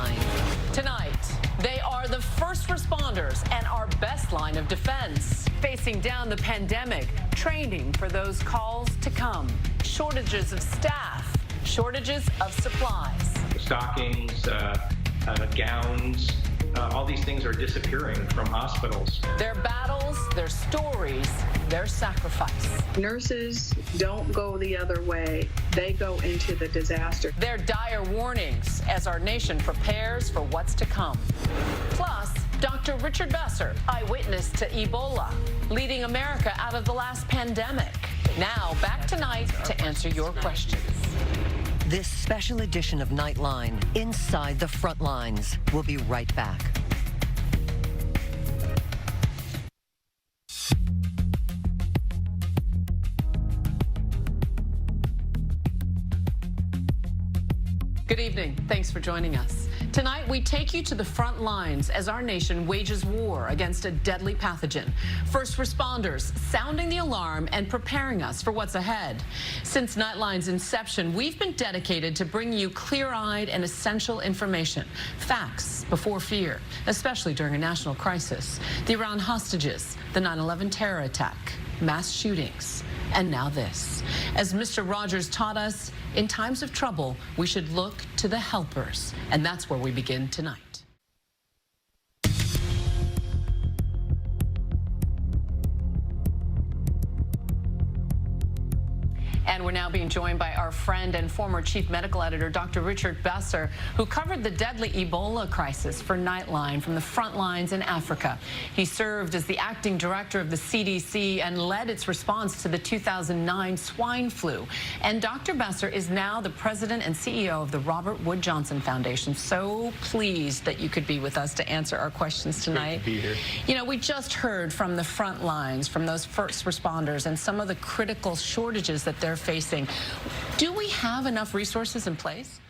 Nightline. Tonight, they are the first responders and our best line of defense. Facing down the pandemic, training for those calls to come. Shortages of staff, shortages of supplies. Stockings, gowns, all these things are disappearing from hospitals. Their battles, their stories, their sacrifice. Nurses don't go the other way. They go into the disaster. Their dire warnings as our nation prepares for what's to come. Plus, Dr. Richard Besser, eyewitness to Ebola, leading America out of the last pandemic. Now, back tonight to answer your questions. This special edition of Nightline, Inside the Front Lines. We'll be right back. Good evening. Thanks for joining us. Tonight, we take you to the front lines as our nation wages war against a deadly pathogen. First responders sounding the alarm and preparing us for what's ahead. Since Nightline's inception, we've been dedicated to bring you clear-eyed and essential information, facts before fear, especially during a national crisis. The Iran hostages, the 9/11 terror attack, mass shootings, and now this. As Mr. Rogers taught us, in times of trouble, we should look to the helpers. And that's where we begin tonight. And we're now being joined by our friend and former chief medical editor, Dr. Richard Besser, who covered the deadly Ebola crisis for Nightline from the front lines in Africa. He served as the acting director of the CDC and led its response to the 2009 swine flu. And Dr. Besser is now the president and CEO of the Robert Wood Johnson Foundation. So pleased that you could be with us to answer our questions tonight. Great to be here. You know, we just heard from the front lines, from those first responders, and some of the critical shortages that they're facing. Do we have enough resources in place?